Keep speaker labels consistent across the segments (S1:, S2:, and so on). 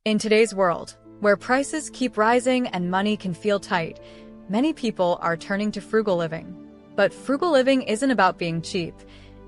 S1: In today's world, where prices keep rising and money can feel tight, many people are turning to frugal living. But frugal living isn't about being cheap.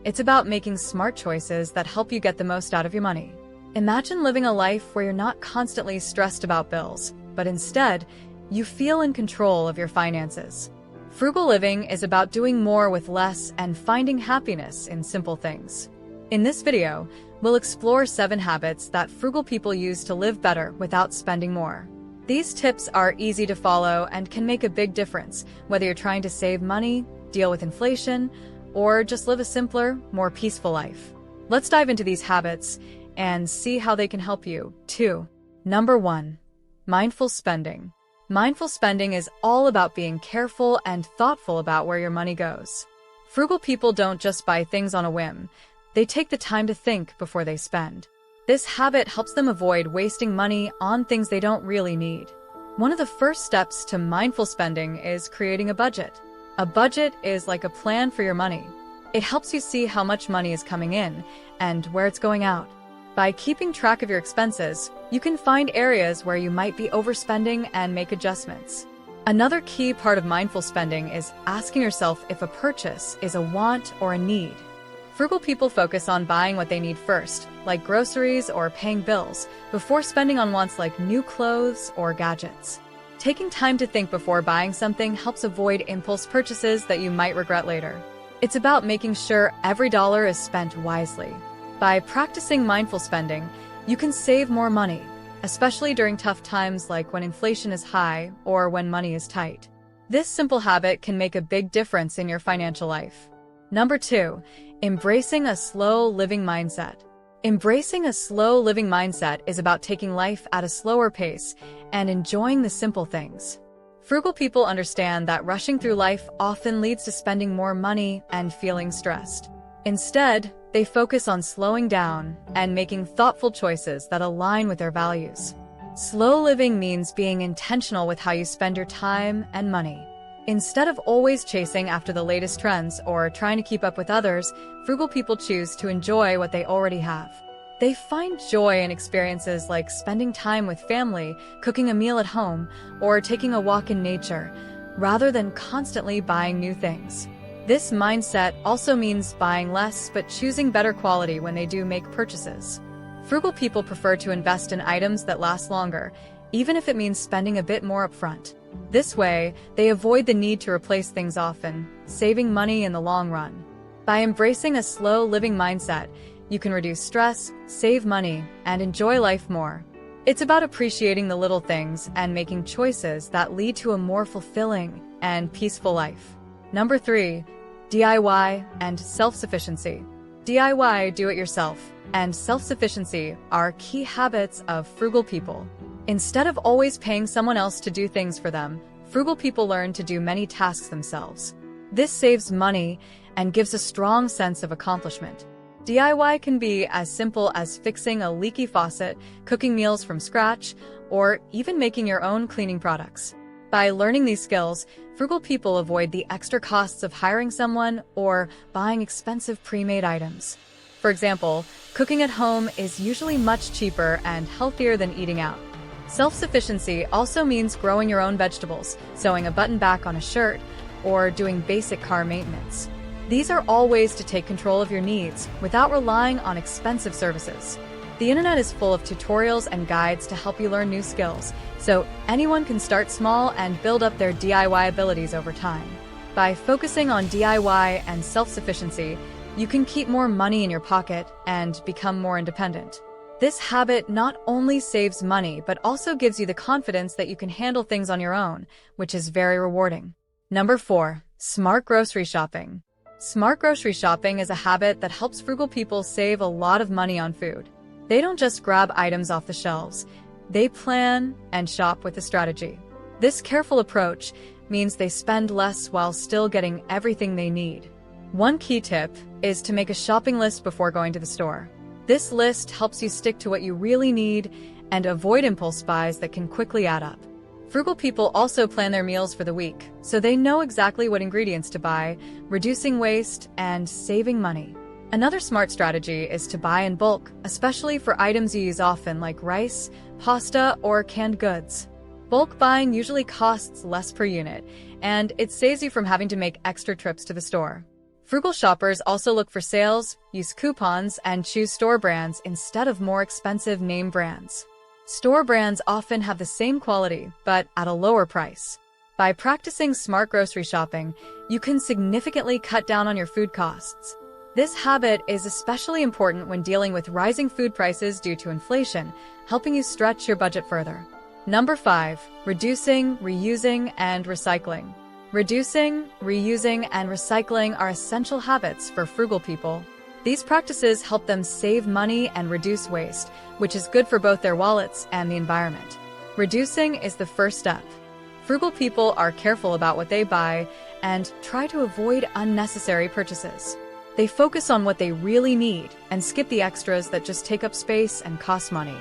S1: It's about making smart choices that help you get the most out of your money. Imagine living a life where you're not constantly stressed about bills, but instead, you feel in control of your finances. Frugal living is about doing more with less and finding happiness in simple things. In this video, we'll explore 7 habits that frugal people use to live better without spending more. These tips are easy to follow and can make a big difference, whether you're trying to save money, deal with inflation, or just live a simpler, more peaceful life. Let's dive into these habits and see how they can help you, too. Number 1. Mindful spending. Mindful spending is all about being careful and thoughtful about where your money goes. Frugal people don't just buy things on a whim. They take the time to think before they spend. This habit helps them avoid wasting money on things they don't really need. One of the first steps to mindful spending is creating a budget. A budget is like a plan for your money. It helps you see how much money is coming in and where it's going out. By keeping track of your expenses, you can find areas where you might be overspending and make adjustments. Another key part of mindful spending is asking yourself if a purchase is a want or a need. Frugal people focus on buying what they need first, like groceries or paying bills, before spending on wants like new clothes or gadgets. Taking time to think before buying something helps avoid impulse purchases that you might regret later. It's about making sure every dollar is spent wisely. By practicing mindful spending, you can save more money, especially during tough times like when inflation is high or when money is tight. This simple habit can make a big difference in your financial life. Number 2. Embracing a slow living mindset. Embracing a slow living mindset is about taking life at a slower pace and enjoying the simple things. Frugal people understand that rushing through life often leads to spending more money and feeling stressed. Instead, they focus on slowing down and making thoughtful choices that align with their values. Slow living means being intentional with how you spend your time and money. Instead of always chasing after the latest trends or trying to keep up with others, frugal people choose to enjoy what they already have. They find joy in experiences like spending time with family, cooking a meal at home, or taking a walk in nature, rather than constantly buying new things. This mindset also means buying less but choosing better quality when they do make purchases. Frugal people prefer to invest in items that last longer, even if it means spending a bit more upfront. This way, they avoid the need to replace things often, saving money in the long run. By embracing a slow living mindset, you can reduce stress, save money, and enjoy life more. It's about appreciating the little things and making choices that lead to a more fulfilling and peaceful life. Number 3. DIY and self-sufficiency. DIY, do-it-yourself, and self-sufficiency are key habits of frugal people. Instead of always paying someone else to do things for them, frugal people learn to do many tasks themselves. This saves money and gives a strong sense of accomplishment. DIY can be as simple as fixing a leaky faucet, cooking meals from scratch, or even making your own cleaning products. By learning these skills, frugal people avoid the extra costs of hiring someone or buying expensive pre-made items. For example, cooking at home is usually much cheaper and healthier than eating out. Self-sufficiency also means growing your own vegetables, sewing a button back on a shirt, or doing basic car maintenance. These are all ways to take control of your needs without relying on expensive services. The internet is full of tutorials and guides to help you learn new skills, so anyone can start small and build up their DIY abilities over time. By focusing on DIY and self-sufficiency, you can keep more money in your pocket and become more independent. This habit not only saves money, but also gives you the confidence that you can handle things on your own, which is very rewarding. Number 4. Smart grocery shopping. Smart grocery shopping is a habit that helps frugal people save a lot of money on food. They don't just grab items off the shelves. They plan and shop with a strategy. This careful approach means they spend less while still getting everything they need. One key tip is to make a shopping list before going to the store. This list helps you stick to what you really need and avoid impulse buys that can quickly add up. Frugal people also plan their meals for the week, so they know exactly what ingredients to buy, reducing waste and saving money. Another smart strategy is to buy in bulk, especially for items you use often like rice, pasta, or canned goods. Bulk buying usually costs less per unit, and it saves you from having to make extra trips to the store. Frugal shoppers also look for sales, use coupons, and choose store brands instead of more expensive name brands. Store brands often have the same quality, but at a lower price. By practicing smart grocery shopping, you can significantly cut down on your food costs. This habit is especially important when dealing with rising food prices due to inflation, helping you stretch your budget further. Number 5. Reducing, reusing, and recycling. Reducing, reusing, and recycling are essential habits for frugal people. These practices help them save money and reduce waste, which is good for both their wallets and the environment. Reducing is the first step. Frugal people are careful about what they buy and try to avoid unnecessary purchases. They focus on what they really need and skip the extras that just take up space and cost money.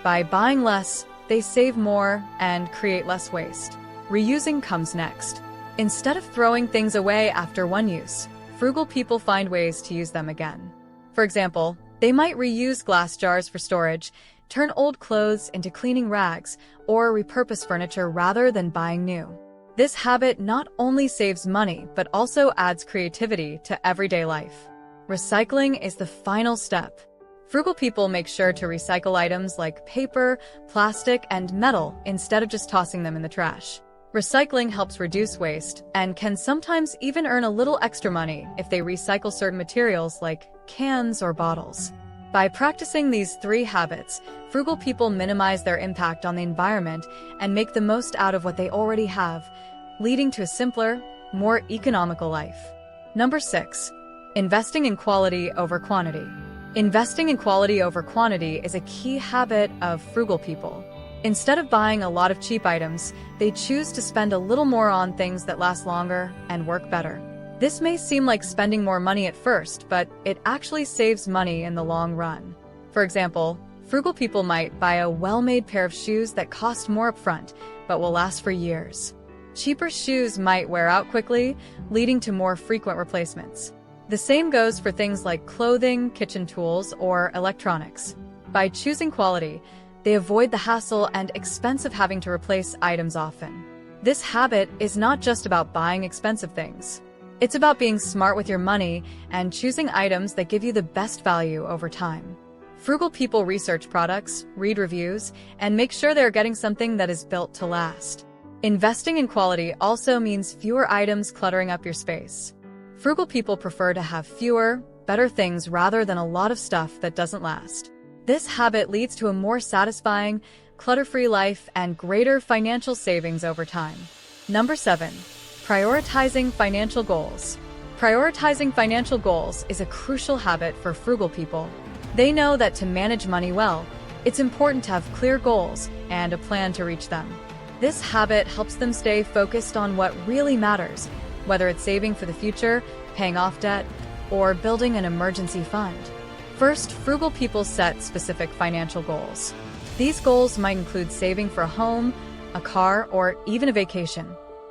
S1: By buying less, they save more and create less waste. Reusing comes next. Instead of throwing things away after one use, frugal people find ways to use them again. For example, they might reuse glass jars for storage, turn old clothes into cleaning rags, or repurpose furniture rather than buying new. This habit not only saves money, but also adds creativity to everyday life. Recycling is the final step. Frugal people make sure to recycle items like paper, plastic, and metal instead of just tossing them in the trash. Recycling helps reduce waste and can sometimes even earn a little extra money if they recycle certain materials like cans or bottles. By practicing these 3 habits, frugal people minimize their impact on the environment and make the most out of what they already have, leading to a simpler, more economical life. Number 6. Investing in quality over quantity. Investing in quality over quantity is a key habit of frugal people. Instead of buying a lot of cheap items, they choose to spend a little more on things that last longer and work better. This may seem like spending more money at first, but it actually saves money in the long run. For example, frugal people might buy a well-made pair of shoes that cost more upfront, but will last for years. Cheaper shoes might wear out quickly, leading to more frequent replacements. The same goes for things like clothing, kitchen tools, or electronics. By choosing quality, they avoid the hassle and expense of having to replace items often. This habit is not just about buying expensive things. It's about being smart with your money and choosing items that give you the best value over time. Frugal people research products, read reviews, and make sure they're getting something that is built to last. Investing in quality also means fewer items cluttering up your space. Frugal people prefer to have fewer, better things rather than a lot of stuff that doesn't last. This habit leads to a more satisfying, clutter-free life and greater financial savings over time. Number 7. Prioritizing financial goals. Prioritizing financial goals is a crucial habit for frugal people. They know that to manage money well, it's important to have clear goals and a plan to reach them. This habit helps them stay focused on what really matters, whether it's saving for the future, paying off debt, or building an emergency fund. First, frugal people set specific financial goals. These goals might include saving for a home, a car, or even a vacation.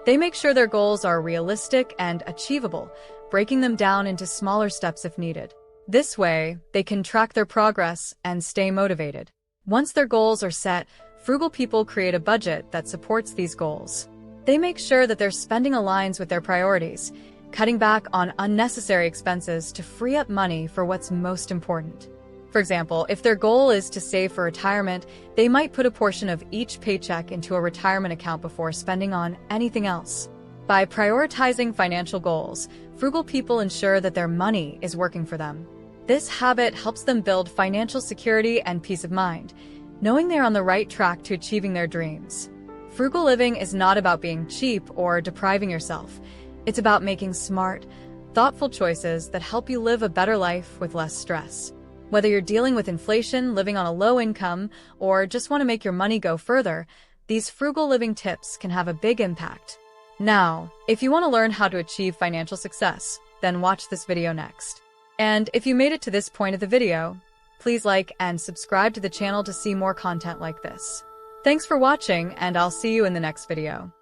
S1: They make sure their goals are realistic and achievable, breaking them down into smaller steps if needed. This way, they can track their progress and stay motivated. Once their goals are set, frugal people create a budget that supports these goals. They make sure that their spending aligns with their priorities, cutting back on unnecessary expenses to free up money for what's most important. For example, if their goal is to save for retirement, they might put a portion of each paycheck into a retirement account before spending on anything else. By prioritizing financial goals, frugal people ensure that their money is working for them. This habit helps them build financial security and peace of mind, knowing they're on the right track to achieving their dreams. Frugal living is not about being cheap or depriving yourself. It's about making smart, thoughtful choices that help you live a better life with less stress. Whether you're dealing with inflation, living on a low income, or just want to make your money go further, these frugal living tips can have a big impact. Now, if you want to learn how to achieve financial success, then watch this video next. And if you made it to this point of the video, please like and subscribe to the channel to see more content like this. Thanks for watching, and I'll see you in the next video.